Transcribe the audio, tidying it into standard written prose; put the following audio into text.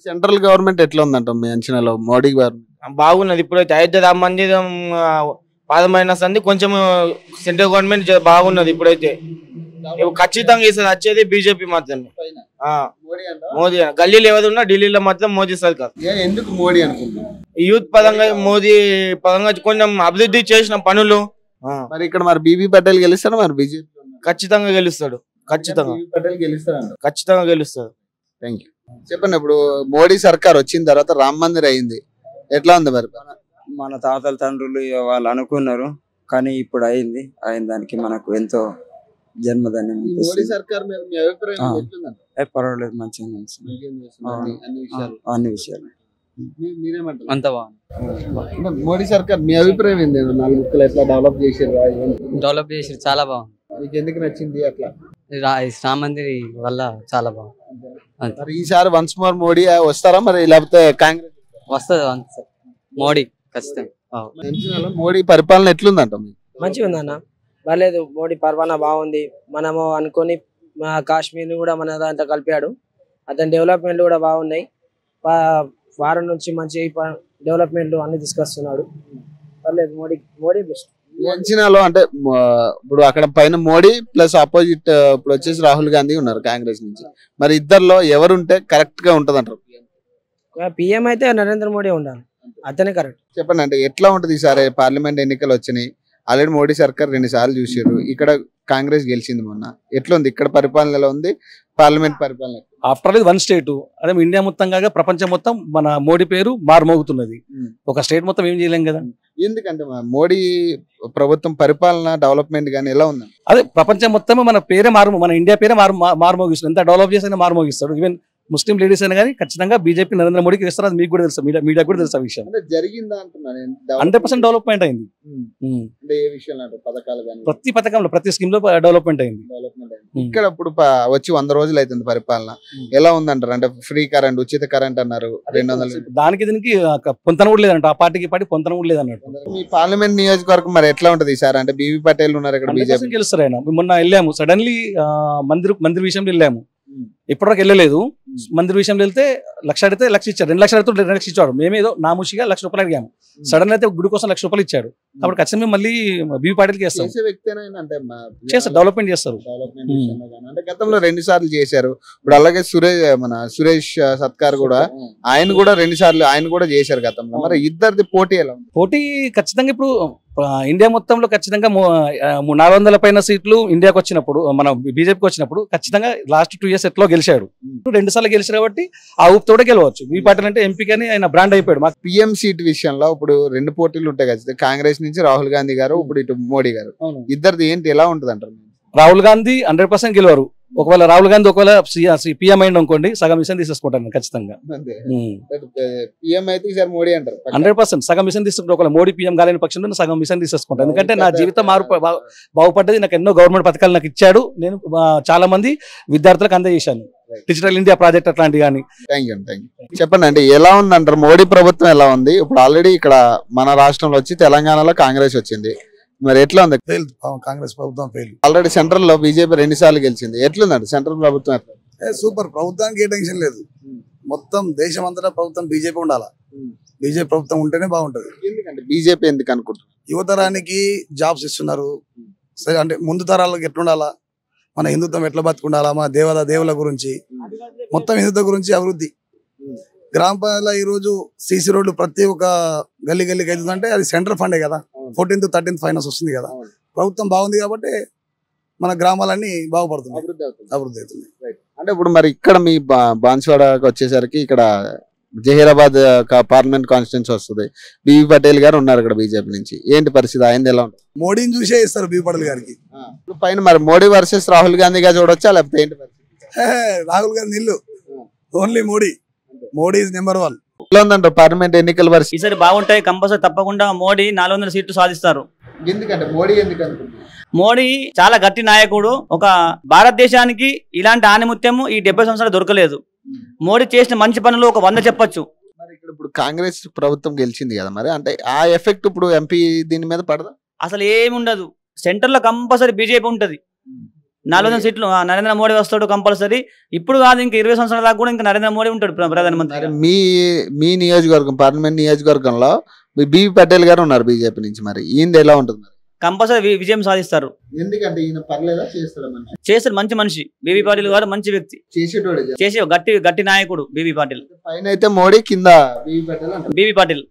Central government ఎట్లా ఉందంట మీ అంచనాలో Modi government? బాగున్నది. ఇప్పుడైతే అయోధ్య రామ మందిరం పాదమైన సంది కొంచెం సెంట్రల్ గవర్నమెంట్ బాగున్నది. ఇప్పుడైతే ఖచ్చితంగా ఈసారి వచ్చేది బీజేపీ మాత్రమే. మోదీ గల్లీలో ఎవరున్నా ఢిల్లీలో మాత్రం మోదీ సర్కార్. ఎందుకు మోడీ అనుకుంటున్నారు? యూత్ పరంగా మోదీ పరంగా కొంచెం అభివృద్ధి చేసిన పనులు. మరి ఇక్కడ మరి బీబీ పటేల్ గెలుస్తాడు, మరి బీజేపీ ఖచ్చితంగా గెలుస్తాడు. పటేల్ గెలుస్తాడు, ఖచ్చితంగా గెలుస్తాడు. Thank you. చెప్పండి, ఇప్పుడు మోడీ సర్కార్ వచ్చిన తర్వాత రామ మందిర్ అయింది, ఎట్లా ఉంది మరి? మన తాతల తండ్రులు వాళ్ళు అనుకున్నారు, కానీ ఇప్పుడు అయింది. అయిన దానికి మనకు ఎంతో జన్మధన్యం. మోడీ సర్కార్ మీద మీ అభిప్రాయం ఎట్లుందండి? పర్వాలేదు, మంచిగా అన్ని విషయాలు. మీరేమంటారు? అంత బాగుంది. మోడీ సర్కార్ మీ అభిప్రాయం ఏంది? 4 ముక్కలు ఎట్లా డెవలప్ చేసారు? డెవలప్ చేసి చాలా బాగుంది. మీకు ఎందుకు నచ్చింది అట్లా? రామ మందిర్ వల్ల చాలా బాగుంది. మరి ఈసారి వన్స్ మోర్ మోడీ వస్తారా మరి, లేకపోతే కాంగ్రెస్ వస్తుంది? మోడీ ఖచ్చితంగా. మోడీ పరిపాలన ఎట్లుందంట? మంచిగా ఉందన్న, బాగాలేదు. మోడీ పరిపాలన బాగుంది. మనము అనుకొని కాశ్మీర్ ని కూడా మన దాంట్లో కలిపాడు. అతని డెవలప్మెంట్ కూడా బాగున్నాయి. వారం నుంచి మంచి డెవలప్మెంట్లు అన్ని తీసుకొస్తున్నాడు. పర్లేదు, మోడీ బెస్ట్. అంచనాలో అంటే ఇప్పుడు అక్కడ పైన మోడీ ప్లస్ ఆపోజిట్ ఇప్పుడు వచ్చేసి రాహుల్ గాంధీ ఉన్నారు కాంగ్రెస్ నుంచి. మరి ఇద్దర్లో ఎవరుంటే కరెక్ట్ గా ఉంటది అంటారు? పిఎం అయితే నరేంద్ర మోడీ ఉండాలి, అతనే కరెక్ట్. చెప్పండి, అంటే ఎట్లా ఉంటది ఈసారి? పార్లమెంట్ ఎన్నికలు వచ్చినాయి, ఆల్రెడీ మోడీ సర్కార్ 2 సార్లు చూసారు. ఇక్కడ కాంగ్రెస్ గెలిచింది మొన్న. ఎట్లా ఉంది ఇక్కడ పరిపాలన? ఎలా ఉంది పార్లమెంట్ పరిపాలన? ఆఫ్టర్ ఆల్ 1 స్టేట్, అదే ఇండియా మొత్తంగా ప్రపంచం మొత్తం మన మోడీ పేరు మారుమోగుతున్నది. ఒక స్టేట్ మొత్తం ఏం చేయలేం కదా. ఎందుకంటే మోడీ ప్రభుత్వం పరిపాలన డెవలప్మెంట్ గానీ ఎలా ఉంది? అదే ప్రపంచం మొత్తం మన పేరే మన ఇండియా పేరే మారుమోగిస్తుంది. ఎంత డెవలప్ చేసినా మారుమోగిస్తాడు. ఈవెన్ ముస్లిం లేడీస్ అయినా కానీ ఖచ్చితంగా బీజేపీ నరేంద్ర మోడీకి ఇస్తారు. అది మీకు కూడా తెలుసు, మీడియా కూడా తెలుసు ఆ విషయం. జరిగిందా అంటున్నాను. 100% డెవలప్మెంట్ అయింది. ప్రతి పథకంలో ప్రతి స్కీమ్ లో డెవలప్మెంట్ అయింది. ఇక్కడ ఇప్పుడు వచ్చి 100 రోజులు అవుతుంది పరిపాలన. ఎలా ఉందంటారు? అంటే ఫ్రీ కరెంట్, ఉచిత కరెంట్ అన్నారు 200. దానికి దీనికి పొంతన కూడా లేదంట. ఆ పార్టీకి పార్టీ పొంతన కూడా లేదన్నట్టు. మీ పార్లమెంట్ నియోజకవర్గం మరి ఎట్లా ఉంటది సార్? అంటే బీబీ పటేల్ ఉన్నారు ఇక్కడ, బీజేపీ గెలుస్తారు. ఆయన మొన్న వెళ్ళాము సడన్లీ మందిర్ విషయంలో వెళ్ళాము. ఇప్పటివరకు వెళ్ళలేదు. మందిర్ విషయంలో వెళ్తే 1,00,000 అడిగితే 1,00,000 ఇచ్చారు. 2 లక్షలు అడిగితే 2 లక్షలు ఇచ్చాడు. మేమేదో నామూషిగా 1,00,000 రూపాయలు అడిగాము. సడన్ అయితే గుడి కోసం 1,00,000 రూపాయలు ఇచ్చాడు. కాబట్టి ఖచ్చితంగా మళ్ళీ బీవీ పాటిల్కి చేస్తారు. డెవలప్మెంట్ చేస్తారు. అంటే గతంలో 2 సార్లు చేశారు. ఇప్పుడు అలాగే సురేష్ సత్కార్ కూడా, ఆయన కూడా 2 సార్లు ఆయన కూడా చేశారు గతంలో. మరి ఇద్దరిది పోటీ ఎలా ఉంది? పోటీ ఖచ్చితంగా ఇప్పుడు ఇండియా మొత్తంలో ఖచ్చితంగా 400 పైన సీట్లు ఇండియాకి వచ్చినప్పుడు, మన బీజేపీకి వచ్చినప్పుడు ఖచ్చితంగా లాస్ట్ 2 ఇయర్స్ ఎట్లో గెలిచాడు. 2 సార్లు గెలిచారు కాబట్టి ఆ ఊపుతోటే గెలవచ్చు. బీవీ పాటిల్ అంటే ఎంపీ కానీ ఆయన బ్రాండ్ అయిపోయాడు. మాకు పిఎం సీట్ విషయంలో ఇప్పుడు 2 పోటీలు ఉంటాయి కదా, కాంగ్రెస్ నుంచి రాహుల్ గాంధీ గారు, ఇప్పుడు ఇటు మోడీ గారు. ఇద్దరిది ఏంటి ఎలా ఉంటది అంటారు? రాహుల్ గాంధీ 100% గెలవరు. ఒకవేళ రాహుల్ గాంధీ ఒకవేళ పిఎం అయింది అనుకోండి, సగం మిషన్ తీసేసుకుంటాను ఖచ్చితంగా. పిఎం అయితే ఈసారి మోడీ అంటారు 100%. సగం మిషన్ తీసుకుంటే ఒకవేళ మోడీ పిఎం కాలేని పక్షంలో సగం మిషన్ తీసేసుకుంటాను. ఎందుకంటే నా జీవితం బాగుపడ్డది. నాకు ఎన్నో గవర్నమెంట్ పథకాలు నాకు ఇచ్చాడు. నేను చాలా మంది విద్యార్థులకు అందజేశాను. డిజిటల్ ఇండియా ప్రాజెక్ట్ అట్లాంటివి కానీ. Thank you. చెప్పండి అండి, ఎలా ఉందంటారు మోడీ ప్రభుత్వం? ఎలా ఉంది? ఇప్పుడు ఆల్రెడీ ఇక్కడ మన రాష్ట్రంలో వచ్చి తెలంగాణలో కాంగ్రెస్ వచ్చింది. మరి ఎట్లా ఉంది? కాంగ్రెస్ ప్రభుత్వం ఫెయిల్. ఆల్రెడీ సెంట్రల్ లో బీజేపీ 2 సార్లు గెలిచింది. ఎట్లుందండి సెంట్రల్ ప్రభుత్వం? ఎట్లా? సూపర్. ప్రభుత్వానికి ఏ టెన్షన్ లేదు. మొత్తం దేశం అంతటా ప్రభుత్వం బీజేపీ ఉండాలా. బీజేపీ ప్రభుత్వం ఉంటేనే బాగుంటది. ఎందుకంటే బీజేపీ ఎందుకు అనుకుంటున్నారు? యువతరానికి జాబ్స్ ఇస్తున్నారు. సరే, అంటే ముందు తరాలకు ఎట్లుండాలా, మన హిందుత్వం ఎట్లా బతుకుండాలా, మన దేవుల గురించి, మొత్తం హిందుత్వం గురించి అభివృద్ధి. గ్రామ పంచాయతీలో ఈ రోజు సీసీ రోడ్లు ప్రతి ఒక్క గల్లీకి అవుతుందంటే అది సెంట్రల్ ఫండే కదా. 14th 13th ఫైనాన్స్ వస్తుంది కదా. ప్రభుత్వం బాగుంది కాబట్టి మన గ్రామాలన్నీ బాగుపడుతున్నాయి, అభివృద్ధి అవుతుంది. అంటే ఇప్పుడు మరి ఇక్కడ మీ బాన్స్వాడకి వచ్చేసరికి ఇక్కడ జహీరాబాద్ పార్లమెంట్ కాన్స్టిట్యూన్సీ వస్తుంది. బీవీ పటేల్ గారు ఉన్నారు ఇక్కడ బీజేపీ నుంచి. ఏంటి పరిస్థితి? ఆయన ఎలా ఉంటుంది? మోడీని చూసే ఇస్తారు బీవీ పటేల్ గారికి. పైన మరి మోడీ వర్సెస్ రాహుల్ గాంధీ గారు చూడొచ్చా, లేకపోతే ఏంటి పరిస్థితి? రాహుల్ గాంధీ నిల్లు, ఓన్లీ మోడీ ఇస్ నెంబర్ 1. ఎట్లా ఉందంట పార్లమెంట్ ఎన్నికల పరిస్థితి? ఈసారి బాగుంటాయి కంపల్సరీ. తప్పకుండా మోడీ 400 సీట్లు సాధిస్తారు. ఎందుకంటే మోడీ ఎందుకు అనుకుంటున్నారు? మోడీ చాలా గట్టి నాయకుడు. ఒక భారతదేశానికి ఇలాంటి ఆనిముత్యము ఈ 70 సంవత్సరాలు దొరకలేదు. మోడీ చేసిన మంచి పనులు ఒక 100 చెప్పొచ్చు. మరి ఇక్కడ ఇప్పుడు కాంగ్రెస్ ప్రభుత్వం గెలిచింది కదా, మరి అంటే ఆ ఎఫెక్ట్ ఇప్పుడు ఎంపీ దీని మీద పడదా? అసలు ఏమి ఉండదు. సెంటర్ లో కంపల్సరీ బీజేపీ ఉంటది. 400 సీట్లు నరేంద్ర మోడీ వస్తాడు కంపల్సరీ. ఇప్పుడు కాదు, ఇంకా 20 సంవత్సరాల దాకా కూడా ఇంకా నరేంద్ర మోడీ ఉంటాడు ప్రధానమంత్రి. మరి మీ నియోజకవర్గం పార్లమెంట్ నియోజకవర్గంలో బీవీ పటేల్ గారు ఉన్నారు బీజేపీ నుంచి, మరి ఈయన ఎలా ఉంటుంది మరి? కంపల్సరీ విజయం సాధిస్తారు. ఎందుకంటే ఈయన పర్లేదా, చేస్తాడు మనిషి? చేస్తారు, మంచి మనిషి. బీబీ పాటిల్ గారు మంచి వ్యక్తి, చేసేటోడే, చేసే గట్టి నాయకుడు బీబీ పాటిల్. పైన అయితే మోడీ, కింద బీవీ పటేల్ అంటారు. బీబీ పాటిల్